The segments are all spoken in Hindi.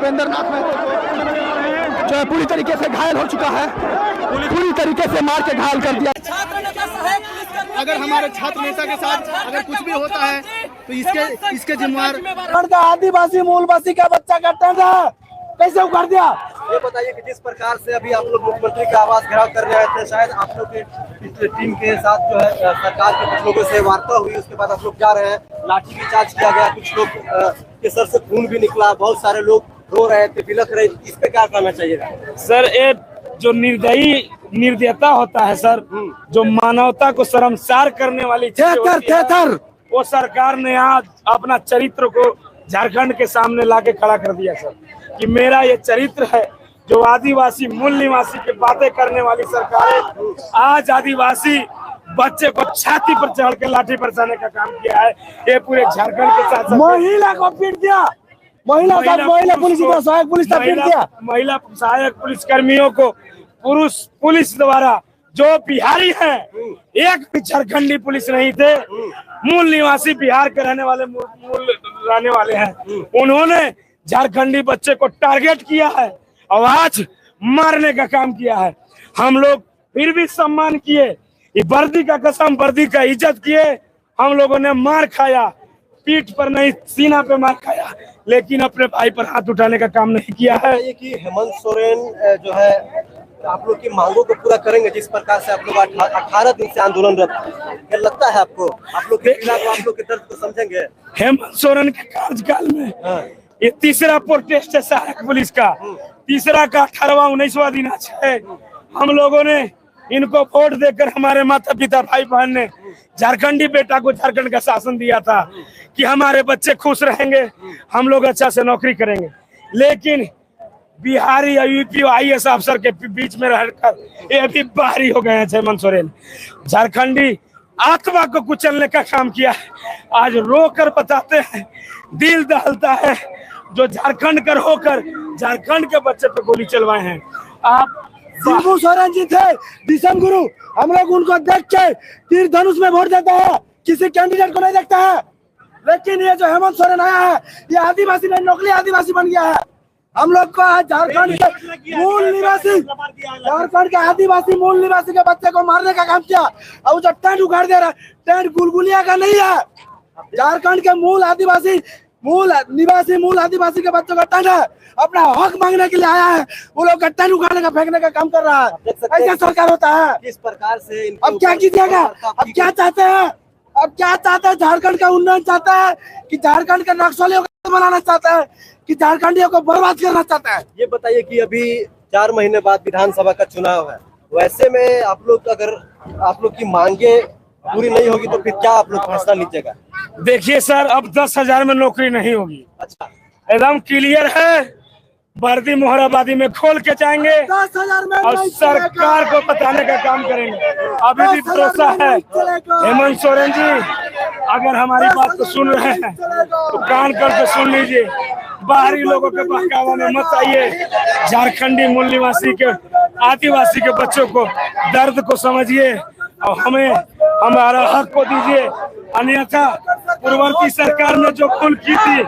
देवेंद्र नाथ महतो जो है पूरी तरीके से घायल हो चुका है, पूरी तरीके से मार के घायल कर दिया। अगर हमारे छात्र नेता के साथ अगर कुछ भी होता है तो इसके जिम्मेवार आदिवासी मूलवासी का बच्चा करता था, कैसे उखाड़ दिया। ये बताइए कि जिस प्रकार से अभी आप लोग मुख्यमंत्री का आवास घेराव करने आए थे, शायद आप लोग की टीम के साथ जो है सरकार के कुछ लोगों से वार्ता हुई, उसके बाद आप लोग जा रहे हैं, लाठी भी चार्ज किया गया, कुछ लोग के सर से खून भी निकला, बहुत सारे लोग रो रहे थे, बिलख रहे, इस पे क्या कहना चाहिए सर? ये जो निर्दयता होता है सर, जो मानवता को शर्मसार करने वाली चीज, वो सरकार ने आज अपना चरित्र को झारखंड के सामने लाके खड़ा कर दिया सर, कि मेरा ये चरित्र है। जो आदिवासी मूल निवासी की बातें करने वाली सरकार है, आज आदिवासी बच्चे को छाती पर चढ़ के लाठी बरसाने का काम किया है। ये पूरे झारखंड के साथ महिला को पीट दिया, महिला सहायक पुलिस कर्मियों को पुलिस द्वारा, जो बिहारी हैं, एक भी झारखंडी पुलिस नहीं थे, मूल निवासी बिहार के रहने वाले हैं, उन्होंने झारखंडी बच्चे को टारगेट किया है और आज मारने का काम किया है। हम लोग फिर भी सम्मान किए, वर्दी का कसम, वर्दी का इज्जत किए। हम लोगों ने मार खाया, पीठ पर नहीं सीना पे मार खाया, लेकिन अपने भाई पर हाथ उठाने का काम नहीं किया है। ये कि हेमंत सोरेन जो है आप लोग की मांगों को पूरा करेंगे, जिस प्रकार से आप लोग 18 दिन से आंदोलनरत, क्या लगता है आपको? आप लोग के खिलाफ, आप लोग के दर्द को समझेंगे? हेमंत सोरेन के कार्यकाल में ये तीसरा प्रोटेस्ट है सहायक पुलिस का, तीसरा का 18वां 19वां दिन आज है। हम लोगों ने इनको वोट देकर, हमारे माता पिता भाई बहन ने झारखंडी बेटा को झारखंड का शासन दिया था कि हमारे बच्चे खुश रहेंगे, हम लोग अच्छा से नौकरी करेंगे। लेकिन बिहारी या यूपी IAS अफसर के बीच में रहकर ये भी बाहरी हो गए हैं हेमंत सोरेन। झारखंडी आत्मा को कुचलने का काम किया है। आज रो कर बताते हैं, दिल दहलता है, जो झारखंड कर होकर झारखंड के बच्चे पे गोली चलवाए हैं। आप शिबू सोरेन जी थे दिशम गुरु, हम लोग उनको देख के तीर धनुष में वोट देते हैं, किसी कैंडिडेट को नहीं देखता है। लेकिन ये जो हेमंत सोरेन आया है, ये आदिवासी नहीं, नकली आदिवासी बन गया है। हम लोग को झारखंड के मूल निवासी, झारखंड के आदिवासी मूल निवासी के बच्चे को मारने का काम किया, और जो टेंट उखाड़ दे रहा है, टेंट गुलगुलिया का नहीं है, झारखंड के मूल आदिवासी, मूल आदिवासी के बच्चों का टेंट है। अपना हक मांगने के लिए आया है, वो लोग टेंट उखाड़ने का, फेंकने का काम कर रहा है। ऐसा सरकार होता है? किस प्रकार से अब क्या कीजिएगा? अब क्या चाहते हैं? अब क्या चाहते हैं? झारखंड का उन्नयन चाहता है कि झारखंड के नक्सलियों को बनाना चाहता है कि झारखंडियों को बर्बाद करना चाहता है? ये बताइए कि अभी 4 महीने बाद विधानसभा का चुनाव है, वैसे में आप लोग, अगर आप लोग की मांगे पूरी नहीं होगी तो फिर क्या आप लोग फैसला लीजिएगा? देखिए सर, अब 10,000 में नौकरी नहीं होगी। अच्छा, एकदम क्लियर है, वर्दी मोहराबादी में खोल के जाएंगे 10,000 में और सरकार को बताने का काम करेंगे। अभी भी भरोसा है हेमंत सोरेन जी, अगर हमारी बात को सुन रहे हैं तो कान करके सुन लीजिए। बाहरी लोगों के बहकावा में मत आइए, झारखंडी मूल निवासी के, आदिवासी के बच्चों को दर्द को समझिए और हमें हमारा हक को दीजिए। अन्यथा पूर्ववर्ती सरकार ने जो भूल की थी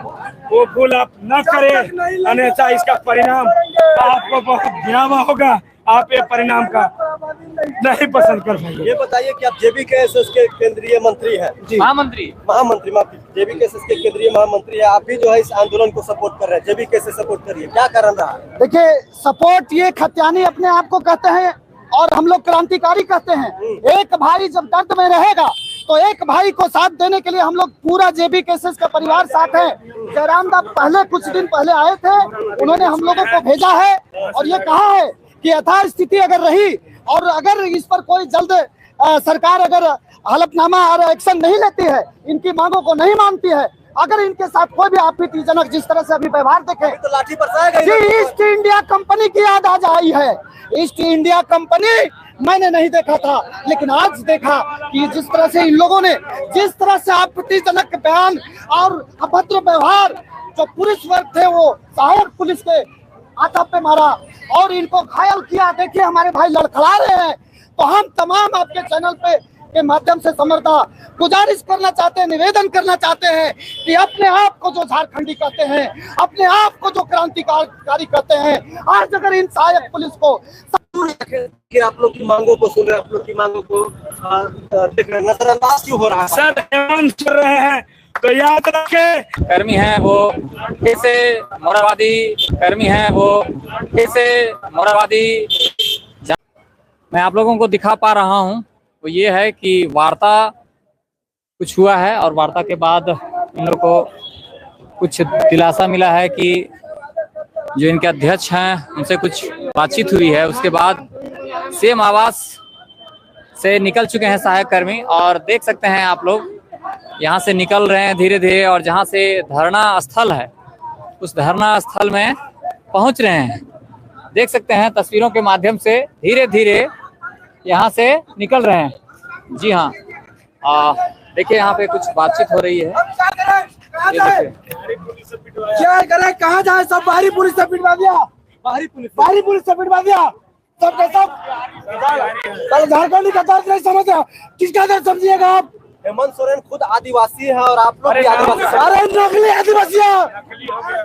वो भूल आप न करें, अन्यथा इसका परिणाम आपको बहुत भयावह होगा। आप ये परिणाम का नहीं पसंद कर पाएंगे। ये बताइए कि आप JBKSS के केंद्रीय मंत्री हैं, महामंत्री माफी, JBKSS के केंद्रीय महामंत्री है, आप भी जो है इस आंदोलन को सपोर्ट कर रहे हैं, JBKSS सपोर्ट करिए, क्या कारण रहा? देखिए, सपोर्ट ये खत्यानी अपने आप को कहते हैं और हम लोग क्रांतिकारी कहते हैं। एक भाई जब दर्द में रहेगा तो एक भाई को साथ देने के लिए हम लोग पूरा JBKSS का परिवार साथ है। जयराम दा पहले कुछ दिन पहले आए थे, उन्होंने हम लोगों को भेजा है और ये कहा है कि यथास्थिति अगर रही और अगर इस पर कोई जल्द सरकार अगर हलफनामा और एक्शन नहीं लेती है, इनकी मांगों को नहीं मानती है, अगर इनके साथ कोई भी आपत्तिजनक जिस तरह से अभी व्यवहार देखे तो लाठी बरसाएगा। ईस्ट इंडिया कंपनी की याद आज आई है। ईस्ट इंडिया कंपनी मैंने नहीं देखा था, लेकिन आज देखा कि जिस तरह से इन लोगों ने, जिस तरह से आपत्तिजनक बयान और अभद्र व्यवहार, जो पुलिस वर्ग थे वो सहायक पुलिस के हाथों पे मारा और इनको घायल किया। देखिए हमारे भाई लड़खड़ा रहे हैं। तो हम तमाम आपके चैनल पे के माध्यम से समर्था गुजारिश करना चाहते हैं, निवेदन करना चाहते हैं कि अपने आप को जो झारखंडी कहते हैं, अपने आप को जो क्रांतिकारी कहते हैं, आज अगर इन सहायक पुलिस को कि आप लोग की मांगों को सुन रहे हैं, आप लोग की मांगों को देख रहे हैं, नजरअंदाज क्यों हो रहा है? सर हेमंत कर रहे हैं तो याद रखें, कर्मी हैं वो कैसे मोराबादी कर्मी हैं वो कैसे मोराबादी। मैं आप लोगों को दिखा पा रहा हूं वो ये है कि वार्ता कुछ हुआ है और वार्ता के बाद इन लोगों को कुछ दिलासा मिला है कि जो इनके अध्यक्ष हैं उनसे कुछ बातचीत हुई है। उसके बाद सीएम आवास से निकल चुके हैं सहायक कर्मी और देख सकते हैं आप लोग यहाँ से निकल रहे हैं धीरे धीरे और जहाँ से धरना स्थल है उस धरना स्थल में पहुँच रहे हैं। देख सकते हैं तस्वीरों के माध्यम से धीरे धीरे यहाँ से निकल रहे हैं। जी हाँ, देखिए यहाँ पे कुछ बातचीत हो रही है। क्या करें, कहाँ जाए? सब बाहरी पुलिस से पिटवा दिया, बाहरी पुलिस से पिटवा दिया सब का सब। झारखंडी का दर्द नहीं समझा, किसका दर्द समझिएगा आप? हेमंत सोरेन खुद आदिवासी है और आप लोग भी आदिवासी हैं। अरे नकली आदिवासी है,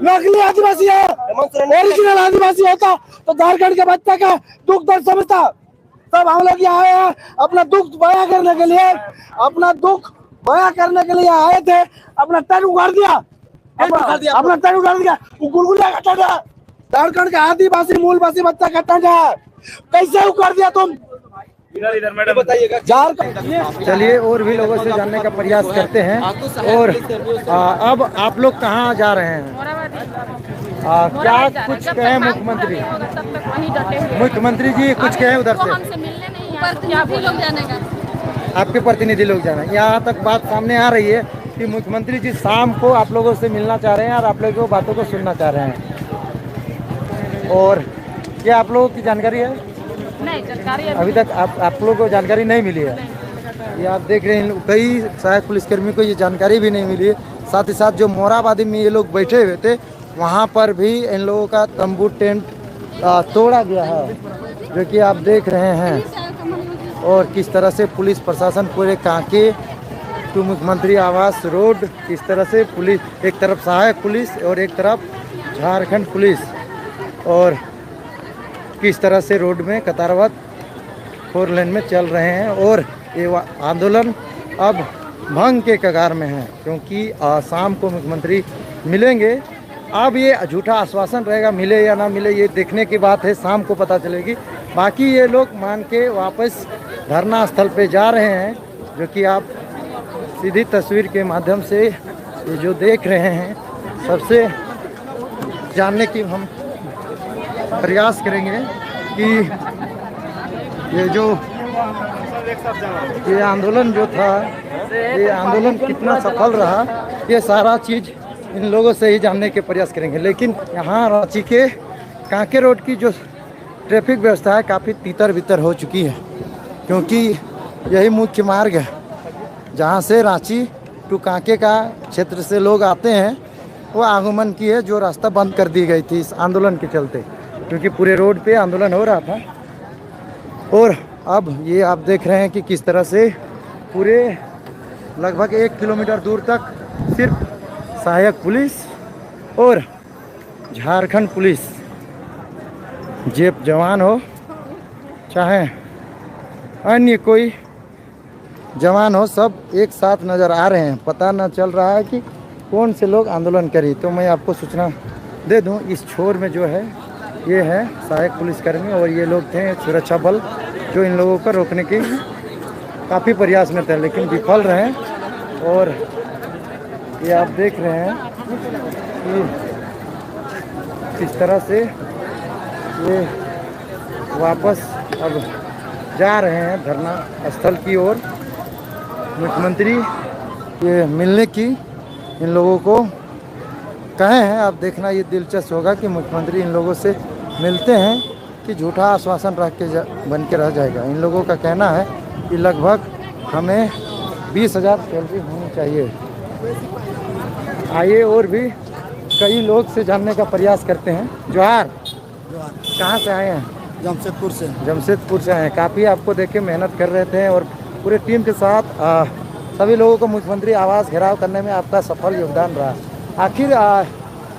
नकली आदिवासी है। हेमंत सोरेन ओरिजिनल आदिवासी होता तो झारखंड के बच्चे का दुख दर्द समझता। सब हम लोग यहाँ आए हैं अपना दुख बयां करने के लिए, अपना दुख बयां करने के लिए आए थे। अपना टन उगाड़ दिया, अपना टन उगाड़ दिया, गुलगुलिया का टन है, झारखंड का आदिवासी मूलवासी बच्चा का टन है, कैसे उखाड़ दिया तुम? इधर मैडम बताइएगा। चलिए और भी लोगों से जानने का प्रयास करते हैं। और अब आप लोग कहाँ जा रहे हैं? क्या कुछ कहे मुख्यमंत्री? मुख्यमंत्री जी कुछ कहे उधर से? आपके प्रतिनिधि लोग जाना है। यहाँ तक बात सामने आ रही है कि मुख्यमंत्री जी शाम को आप लोगों से मिलना चाह रहे हैं और आप लोगों की बातों को सुनना चाह रहे हैं। और क्या आप लोगों की जानकारी है? नहीं, जानकारी अभी तक आप लोगों को जानकारी नहीं मिली है। ये आप देख रहे हैं कई सहायक पुलिसकर्मी को ये जानकारी भी नहीं मिली है। साथ ही साथ जो मोराबादी में ये लोग बैठे हुए थे वहाँ पर भी इन लोगों का तंबू टेंट तोड़ा गया है, जो कि आप देख रहे हैं। और किस तरह से पुलिस प्रशासन पूरे कांके टू मुख्यमंत्री आवास रोड, किस तरह से पुलिस, एक तरफ सहायक पुलिस और एक तरफ झारखंड पुलिस, और किस तरह से रोड में कतारबद्ध 4 लेन में चल रहे हैं। और ये आंदोलन अब भंग के कगार में है, क्योंकि शाम को मुख्यमंत्री मिलेंगे। अब ये झूठा आश्वासन रहेगा, मिले या ना मिले ये देखने की बात है, शाम को पता चलेगी। बाकी ये लोग मान के वापस धरना स्थल पे जा रहे हैं, जो कि आप सीधी तस्वीर के माध्यम से ये जो देख रहे हैं। सबसे जानने की हम प्रयास करेंगे कि ये आंदोलन जो था, ये आंदोलन कितना सफल रहा, ये सारा चीज़ इन लोगों से ही जानने के प्रयास करेंगे। लेकिन यहाँ रांची के कांके रोड की जो ट्रैफिक व्यवस्था है काफ़ी तितर बितर हो चुकी है, क्योंकि यही मुख्य मार्ग है जहाँ से रांची टू कांके का क्षेत्र से लोग आते हैं। वो आगमन की है जो रास्ता बंद कर दी गई थी इस आंदोलन के चलते, क्योंकि पूरे रोड पे आंदोलन हो रहा था। और अब ये आप देख रहे हैं कि किस तरह से पूरे लगभग 1 किलोमीटर दूर तक सिर्फ सहायक पुलिस और झारखंड पुलिस, जेब जवान हो चाहे अन्य कोई जवान हो, सब एक साथ नज़र आ रहे हैं। पता न चल रहा है कि कौन से लोग आंदोलन करी। तो मैं आपको सूचना दे दूं, इस छोर में जो है ये है सहायक पुलिसकर्मी और ये लोग थे सुरक्षा बल, जो इन लोगों को रोकने के काफ़ी प्रयास में थे, लेकिन विफल रहे। और ये आप देख रहे हैं कि किस तरह से ये वापस अब जा रहे हैं धरना स्थल की ओर। मुख्यमंत्री ये मिलने की इन लोगों को कहे हैं। आप देखना ये दिलचस्प होगा कि मुख्यमंत्री इन लोगों से मिलते हैं कि झूठा आश्वासन रख के बन के रह जाएगा। इन लोगों का कहना है कि लगभग हमें 20,000 सैलरी होनी चाहिए। आइए और भी कई लोग से जानने का प्रयास करते हैं। जोहार, कहाँ से आए हैं? जमशेदपुर से। जमशेदपुर से आए हैं। काफ़ी आपको देख के मेहनत कर रहे थे और पूरे टीम के साथ सभी लोगों को मुख्यमंत्री आवास घेराव करने में आपका सफल योगदान रहा। आखिर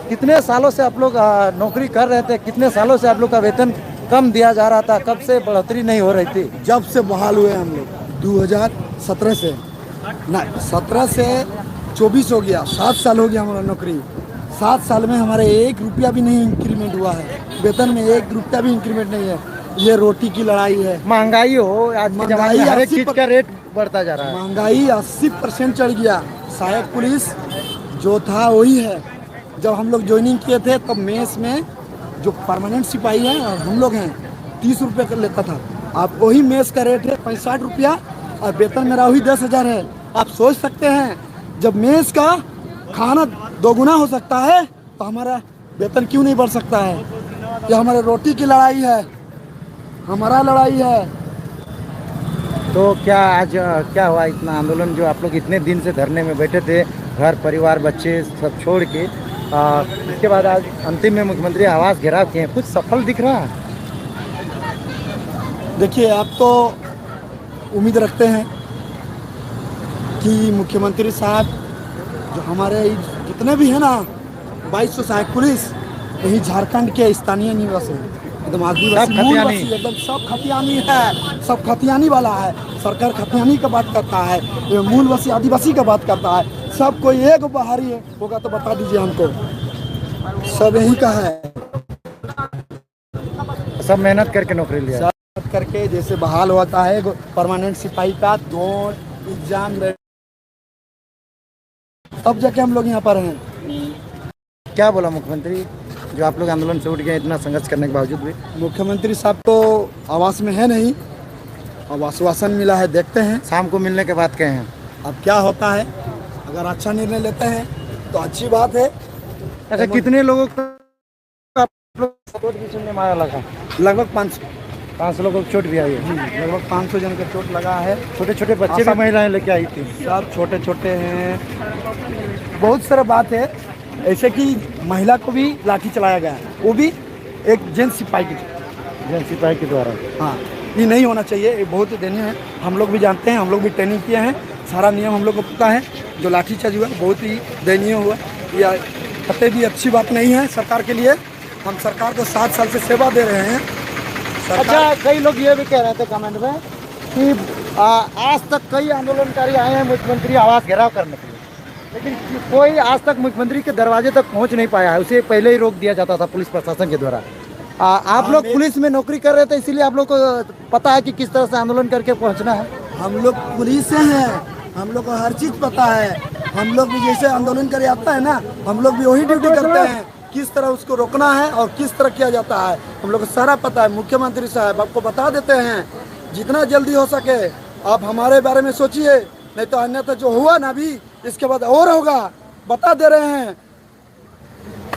कितने सालों से आप लोग नौकरी कर रहे थे, कितने सालों से आप लोग का वेतन कम दिया जा रहा था, कब से बढ़ोतरी नहीं हो रही थी? जब से बहाल हुए हम लोग 2017 से, ना 17 से 24 हो गया, 7 साल हो गया हमारा नौकरी। 7 साल में हमारे 1 रुपया भी नहीं इंक्रीमेंट हुआ है, वेतन में 1 रुपया भी इंक्रीमेंट नहीं है। ये रोटी की लड़ाई है। महंगाई हो, आज के ज़माने में हर एक चीज़ का रेट बढ़ता जा रहा है। महंगाई 80% चढ़ गया। सहायक पुलिस जो था वही है। जब हम लोग ज्वाइनिंग किए थे तब मेस में जो परमानेंट सिपाही हैं और हम लोग हैं 30 रुपये कर लेता था। आप वही मेस का रेट है 65 रुपया और वेतन मेरा वही 10,000 है। आप सोच सकते हैं जब मेस का खाना 2 गुना हो सकता है तो हमारा वेतन क्यों नहीं बढ़ सकता है? ये हमारे रोटी की लड़ाई है, हमारा लड़ाई है। तो क्या आज क्या हुआ इतना आंदोलन जो आप लोग इतने दिन से धरने में बैठे थे, घर परिवार बच्चे सब छोड़ के, इसके बाद आज अंतिम में मुख्यमंत्री आवास घेराव किए हैं, कुछ सफल दिख रहा है? देखिए, आप तो उम्मीद रखते हैं कि मुख्यमंत्री साहब जो हमारे जितने भी हैं ना 2200 सहायक पुलिस, यही झारखंड के स्थानीय निवासी हैं, एकदम आदिवासी मूलवासी, एकदम सब खतियानी है, सब खतियानी वाला है। सरकार खतियानी का बात करता है, ये मूलवासी आदिवासी का बात करता है। सब कोई एक बाहरी होगा तो बता दीजिए हमको, सब यही का है। सब मेहनत करके नौकरी लिया, सब करके जैसे बहाल होता है परमानेंट सिपाही का 2 एग्जाम तब जाके हम लोग यहाँ पर हैं। क्या बोला मुख्यमंत्री जो आप लोग आंदोलन से उठ गए इतना संघर्ष करने के बावजूद भी? मुख्यमंत्री साहब तो आवास में है नहीं, अब आश्वासन मिला है, देखते हैं शाम को मिलने के बाद कहे हैं। अब क्या होता है। अगर अच्छा निर्णय लेते हैं तो अच्छी बात है। अच्छा, कितने लोगों को चोट भी सुनने में आया लगा? लगभग 500 लोगों को चोट भी आई है। लगभग 500 जन का चोट लगा है। छोटे छोटे बच्चे भी महिलाएं लेके आई थी, सब छोटे छोटे हैं। बहुत सारा बात है, ऐसे कि महिला को भी लाठी चलाया गया है, वो भी एक जेंट्स सिपाही के द्वारा। हाँ, ये नहीं होना चाहिए, ये बहुत दयनीय है। हम लोग भी जानते हैं, हम लोग भी ट्रेनिंग किए हैं, सारा नियम हम लोग को पता है। जो लाठीचार्ज हुआ बहुत ही दयनीय हुआ, या कतई भी अच्छी बात नहीं है सरकार के लिए। हम सरकार को 7 साल से सेवा दे रहे हैं। अच्छा, कई लोग ये भी कह रहे थे कमेंट में कि आज तक कई आंदोलनकारी आए हैं मुख्यमंत्री आवास घेराव करने के लिए, लेकिन कोई आज तक मुख्यमंत्री के दरवाजे तक पहुंच नहीं पाया है, उसे पहले ही रोक दिया जाता था पुलिस प्रशासन के द्वारा। आप लोग पुलिस में नौकरी कर रहे थे, इसीलिए आप लोग को पता है कि किस तरह से आंदोलन करके पहुंचना है। हम लोग पुलिस से हैं, हम लोग को हर चीज़ पता है। हम लोग भी जैसे आंदोलन करे आता है ना, हम लोग भी वही ड्यूटी करते हैं, किस तरह उसको रोकना है और किस तरह किया जाता है हम लोग को सारा पता है। मुख्यमंत्री साहब आपको बता देते हैं, जितना जल्दी हो सके आप हमारे बारे में सोचिए, नहीं तो अन्यथा जो हुआ ना अभी इसके बाद और होगा, बता दे रहे हैं।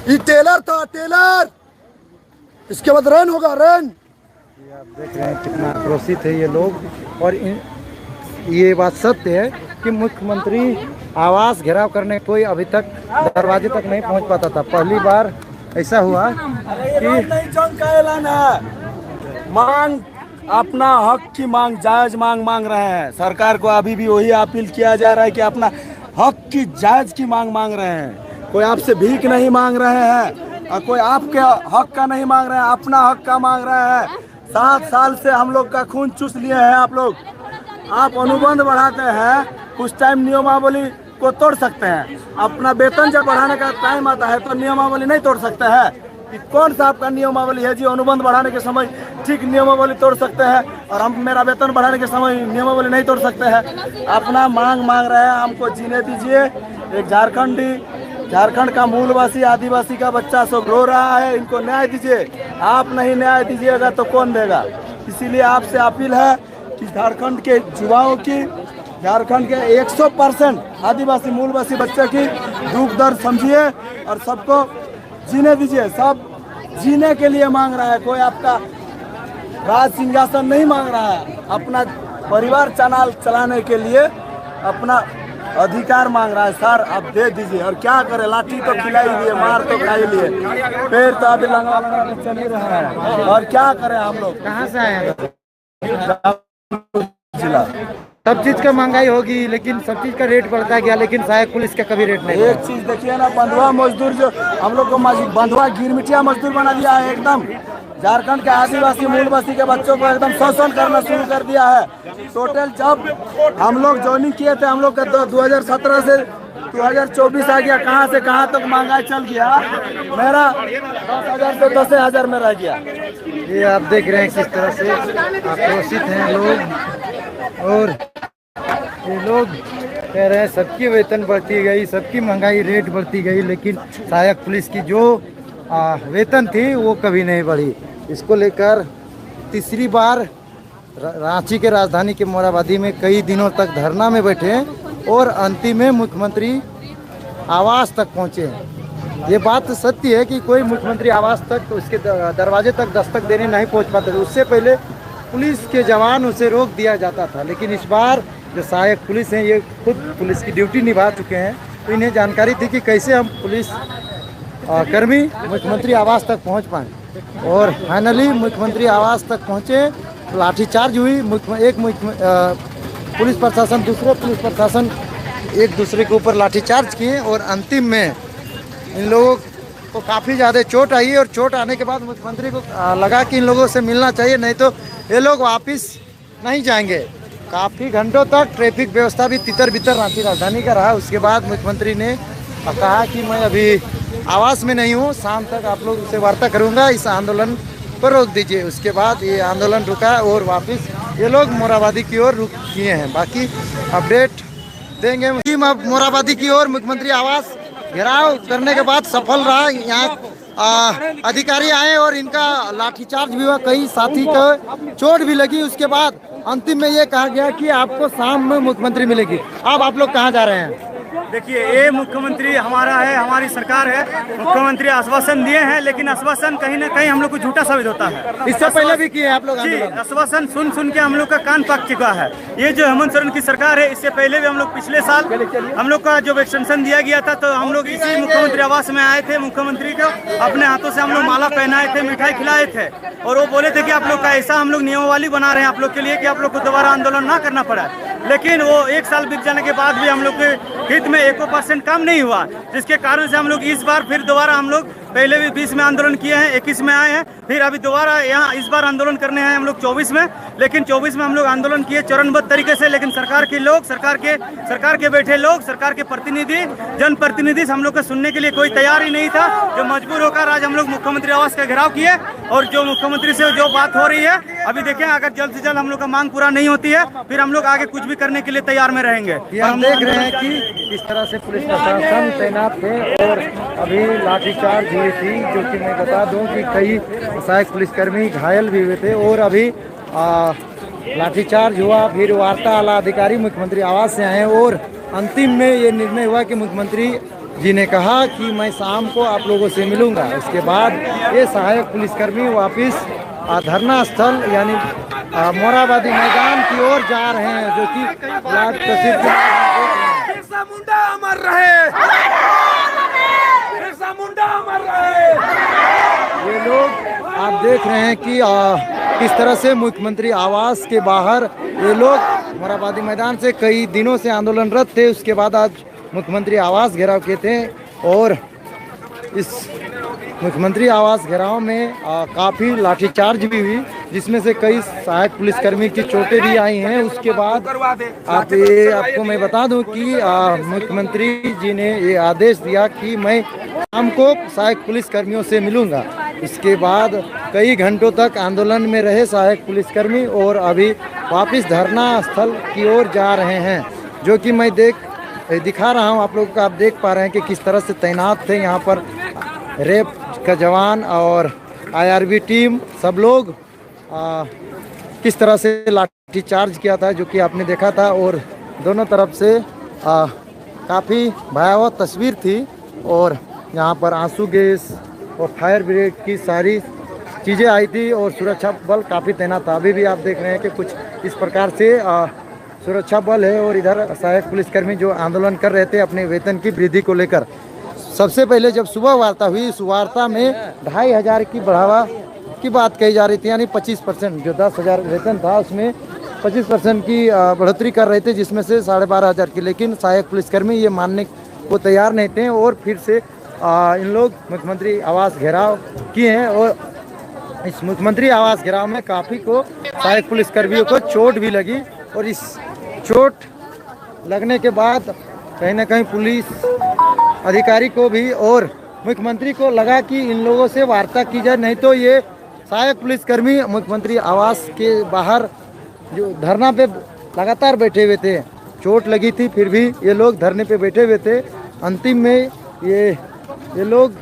ये टेलर था, टेलर, इसके बाद रन होगा, रन। आप देख रहे हैं कितना आक्रोशित है ये लोग, और ये बात सत्य है कि मुख्यमंत्री आवास घेराव करने कोई अभी तक दरवाजे तक नहीं पहुंच पाता था। पहली बार ऐसा हुआ कि जंग का ऐलान है, मांग अपना हक की मांग, जायज मांग रहे हैं। सरकार को अभी भी वही अपील किया जा रहा है कि अपना हक की जायज की मांग रहे हैं। कोई आपसे भीख नहीं मांग रहे हैं और कोई आपके हक का नहीं मांग रहे हैं, अपना हक का मांग रहे हैं। 7 साल से हम लोग का खून चूस लिए हैं आप लोग। आप अनुबंध बढ़ाते हैं, कुछ टाइम नियमावली को तोड़ सकते हैं। अपना वेतन जब बढ़ाने का टाइम आता है तो नियमावली नहीं तोड़ सकते हैं। कि कौन सा आपका नियमावली है जी अनुबंध बढ़ाने के समय ठीक नियमावली तोड़ सकते हैं और हम मेरा वेतन बढ़ाने के समय नियमावली नहीं तोड़ सकते हैं। अपना मांग रहे हैं, हमको जीने दीजिए। एक झारखंड का मूलवासी आदिवासी का बच्चा सब रो रहा है, इनको न्याय दीजिए। आप नहीं न्याय दीजिएगा तो कौन देगा? इसीलिए आपसे अपील है कि झारखंड के युवाओं की, झारखंड के 100% आदिवासी मूलवासी बच्चे की दुख दर्द समझिए और सबको जीने दीजिए। सब जीने के लिए मांग रहा है, कोई आपका राज सिंहासन नहीं मांग रहा है। अपना परिवार चलाने के लिए अपना अधिकार मांग रहा है। सर आप दे दीजिए। और क्या करें, लाठी तो खिला ही लिए, मार तो खा ही लिए, पेड़ तो अभी लंगा के चल ही रहा है। और क्या करें हम लोग? कहाँ से आए हैं? जिला सब चीज का महंगाई होगी, लेकिन सब चीज का रेट बढ़ता गया, लेकिन सहायक पुलिस का कभी रेट नहीं एक चीज देखिए ना, बंधुआ मजदूर जो हम लोग को बंधुआ गिरमिटिया मजदूर बना दिया है एकदम। झारखंड के आदिवासी मूल बस्ती के बच्चों को एकदम शोषण करना शुरू कर दिया है। टोटल जब हम लोग ज्वाइनिंग किए थे, हम लोग का 2017 से 2024 आ गया, कहाँ से कहाँ तक महंगाई चल गया। मेरा 10,000 से 10,000 में रह गया। ये आप देख रहे हैं किस तरह से आक्रोशित हैं लोग, और ये लोग कह रहे हैं सबकी वेतन बढ़ती गई, सबकी महंगाई रेट बढ़ती गई, लेकिन सहायक पुलिस की जो वेतन थी वो कभी नहीं बढ़ी। इसको लेकर तीसरी बार रांची के राजधानी के मोरहाबादी में कई दिनों तक धरना में बैठे और अंतिम में मुख्यमंत्री आवास तक पहुंचे। ये बात तो सत्य है कि कोई मुख्यमंत्री आवास तक, उसके दरवाजे तक दस्तक देने नहीं पहुंच पाते थे। उससे पहले पुलिस के जवान उसे रोक दिया जाता था, लेकिन इस बार जो सहायक पुलिस हैं ये खुद पुलिस की ड्यूटी निभा चुके हैं, तो इन्हें जानकारी थी कि कैसे हम पुलिस कर्मी मुख्यमंत्री आवास तक पहुंच पाए। और फाइनली मुख्यमंत्री आवास तक पहुंचे, लाठीचार्ज हुई। पुलिस प्रशासन, दूसरे पुलिस प्रशासन एक दूसरे के ऊपर लाठीचार्ज किए, और अंतिम में इन लोगों को काफ़ी ज़्यादा चोट आई। और चोट आने के बाद मुख्यमंत्री को लगा कि इन लोगों से मिलना चाहिए, नहीं तो ये लोग वापस नहीं जाएंगे। काफ़ी घंटों तक ट्रैफिक व्यवस्था भी तितर बितर रांची राजधानी का रहा। उसके बाद मुख्यमंत्री ने कहा कि मैं अभी आवास में नहीं हूँ, शाम तक आप लोग से वार्ता करूँगा, इस आंदोलन पर रोक दीजिए। उसके बाद ये आंदोलन रुका और वापस ये लोग मोरहाबादी की ओर रुख किए हैं। बाकी अपडेट देंगे। मोरहाबादी की ओर मुख्यमंत्री आवास घेराव करने के बाद सफल रहा। यहाँ अधिकारी आए और इनका लाठीचार्ज भी हुआ, कई साथी को चोट भी लगी। उसके बाद अंतिम में ये कहा गया कि आपको शाम में मुख्यमंत्री मिलेगी। अब आप लोग कहाँ जा रहे हैं? देखिए, ये मुख्यमंत्री हमारा है, हमारी सरकार है। मुख्यमंत्री आश्वासन दिए हैं, लेकिन आश्वासन कहीं ना कहीं हम लोग को झूठा साबित होता है। इससे पहले भी किए आप लोग जी, आंदोलन? आश्वासन सुन सुन के हम लोग का कान पक चुका है। ये जो हेमंत सोरेन की सरकार है, इससे पहले भी हम लोग पिछले साल हम लोग का जो एक्सटेंशन दिया गया था, तो हम लोग इसी मुख्यमंत्री आवास में आए थे। मुख्यमंत्री को अपने हाथों से हम लोग माला पहनाए थे, मिठाई खिलाए थे, और वो बोले थे कि आप लोग का ऐसा हम लोग नियमावली बना रहे हैं आप लोग के लिए कि आप लोग को दोबारा आंदोलन ना करना पड़ा। लेकिन वो एक साल बीत जाने के बाद भी हम लोग के हित में 1% काम नहीं हुआ, जिसके कारण से हम लोग इस बार फिर दोबारा हम लोग पहले भी 20 में आंदोलन किए हैं, 21 में आए हैं, फिर अभी दोबारा यहाँ इस बार आंदोलन करने हैं हम लोग 24 में। लेकिन 24 में हम लोग आंदोलन किए चरणबद्ध तरीके से, लेकिन सरकार के लोग, सरकार के बैठे लोग, सरकार के प्रतिनिधि, जनप्रतिनिधि हम लोग को सुनने के लिए कोई तैयार ही नहीं था। जो मजबूर होकर आज हम लोग मुख्यमंत्री आवास का घेराव किए, और जो मुख्यमंत्री से जो बात हो रही है, अभी देखें, अगर जल्द से जल्द हम लोग का मांग पूरा नहीं होती है, फिर हम लोग आगे कुछ भी करने के लिए तैयार में रहेंगे। हम देख रहे हैं कि इस तरह से पुलिस प्रशासन तैनात थे और अभी लाठीचार्ज हुई थी, जो कि मैं बता दूं कि कई सहायक पुलिसकर्मी घायल भी हुए थे। और अभी लाठीचार्ज हुआ, फिर वार्ता आला अधिकारी मुख्यमंत्री आवास से आए, और अंतिम में ये निर्णय हुआ कि मुख्यमंत्री जी ने कहा कि मैं शाम को आप लोगों से मिलूंगा। इसके बाद ये सहायक पुलिसकर्मी वापस धरना स्थल यानी मोरहाबादी मैदान की ओर जा रहे हैं, जो कि लाइव तस्वीर बिरसा मुंडा अमर रहे, बिरसा मुंडा अमर रहे। ये लोग आप देख रहे हैं कि किस तरह से मुख्यमंत्री आवास के बाहर ये लोग मोरहाबादी मैदान से कई दिनों से आंदोलनरत थे। उसके बाद आज मुख्यमंत्री आवास घेराव किए थे, और इस मुख्यमंत्री आवास घेराव में काफ़ी लाठीचार्ज भी हुई, जिसमें से कई सहायक पुलिसकर्मी की चोटें भी आई हैं। उसके बाद आपको मैं बता दूं कि मुख्यमंत्री जी ने ये आदेश दिया कि मैं शाम को सहायक पुलिसकर्मियों से मिलूंगा। इसके बाद कई घंटों तक आंदोलन में रहे सहायक पुलिसकर्मी, और अभी वापस धरना स्थल की ओर जा रहे हैं, जो कि मैं दिखा रहा हूं आप लोगों को। आप देख पा रहे हैं कि किस तरह से तैनात थे यहाँ पर रेप का जवान और IRB टीम, सब लोग किस तरह से लाठीचार्ज किया था, जो कि आपने देखा था। और दोनों तरफ से काफ़ी भयावह तस्वीर थी, और यहाँ पर आंसू गैस और फायर ब्रिगेड की सारी चीज़ें आई थी, और सुरक्षा बल काफ़ी तैनात था। अभी भी आप देख रहे हैं कि कुछ इस प्रकार से सुरक्षा बल है, और इधर सहायक पुलिसकर्मी जो आंदोलन कर रहे थे अपने वेतन की वृद्धि को लेकर। सबसे पहले जब सुबह वार्ता हुई, इस वार्ता में 2,500 की बढ़ावा की बात कही जा रही थी, यानी 25%। जो 10,000 वेतन था उसमें 25% की बढ़ोतरी कर रहे थे, जिसमें से 12,500 की, लेकिन सहायक पुलिसकर्मी ये मानने को तैयार नहीं थे और फिर से इन लोग मुख्यमंत्री आवास घेराव किए हैं। और इस मुख्यमंत्री आवास घेराव में काफ़ी को सहायक पुलिसकर्मियों को चोट भी लगी और इस चोट लगने के बाद कहीं ना कहीं पुलिस अधिकारी को भी और मुख्यमंत्री को लगा कि इन लोगों से वार्ता की जाए, नहीं तो ये सहायक पुलिसकर्मी मुख्यमंत्री आवास के बाहर जो धरना पे लगातार बैठे हुए थे, चोट लगी थी फिर भी ये लोग धरने पे बैठे हुए थे। अंतिम में ये लोग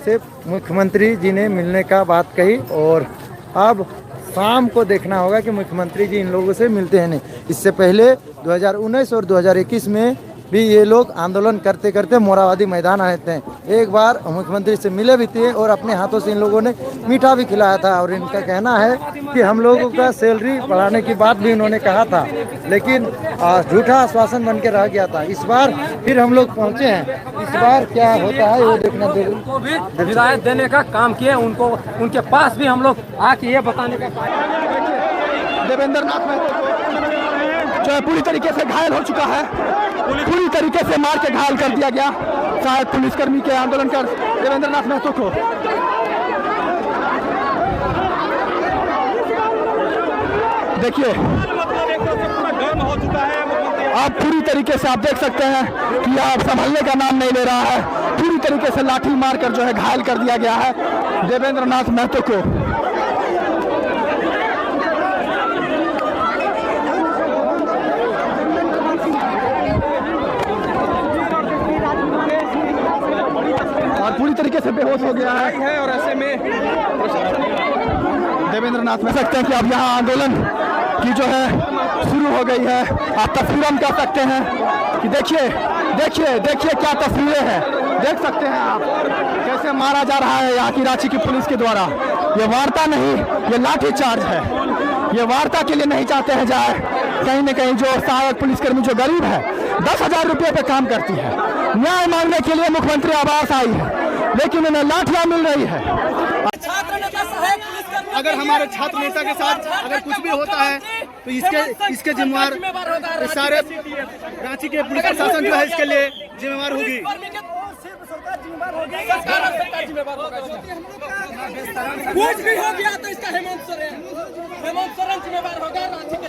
से मुख्यमंत्री जी ने मिलने का बात कही और अब शाम को देखना होगा कि मुख्यमंत्री जी इन लोगों से मिलते हैं नहीं। इससे पहले 2019 और 2021 में भी ये लोग आंदोलन करते करते मोराबादी मैदान आए थे। एक बार मुख्यमंत्री से मिले भी थे और अपने हाथों से इन लोगों ने मीठा भी खिलाया था और इनका कहना है कि हम लोगों का सैलरी बढ़ाने की बात भी इन्होंने कहा था, लेकिन झूठा आश्वासन बन के रह गया था। इस बार फिर हम लोग पहुँचे हैं, इस बार क्या होता है वो देखना जरूरी। उनको भी हिदायत देने का काम किए, उनको उनके पास भी हम लोग आके ये बताने का देवेंद्र नाथ महतो जो है पूरी तरीके से घायल हो चुका है, पूरी तरीके से मार के घायल कर दिया गया सहायक पुलिसकर्मी के आंदोलन कर देवेंद्र नाथ महतो को। देखिए आप पूरी तरीके से आप देख सकते हैं कि आप संभलने का नाम नहीं ले रहा है, पूरी तरीके से लाठी मार कर जो है घायल कर दिया गया है देवेंद्र नाथ महतो को। पूरी तरीके से बेहोश हो गया है और ऐसे में देवेंद्र नाथ में सकते हैं कि अब यहाँ आंदोलन की जो है शुरू हो गई है। आप तस्वीर हम कह सकते हैं कि देखिए देखिए देखिए क्या तस्वीरें हैं, देख सकते हैं आप कैसे मारा जा रहा है यहाँ की रांची की पुलिस के द्वारा। ये वार्ता नहीं, ये लाठी चार्ज है। ये वार्ता के लिए नहीं चाहते हैं जाए, कहीं न कहीं जो सहायक पुलिसकर्मी जो गरीब है 10,000 रुपये पे काम करती है, न्याय मांगने के लिए मुख्यमंत्री आवास आई है, लेकिन उन्हें लाठियां मिल रही है। अगर हमारे छात्र नेता के साथ अगर कुछ भी होता है तो इसके जिम्मेवार सारे रांची के पुलिस प्रशासन जो है इसके लिए जिम्मेवार होगी। कुछ भी हो गया तो इसका हेमंत सोरेन जिम्मेवार होगा। रांची के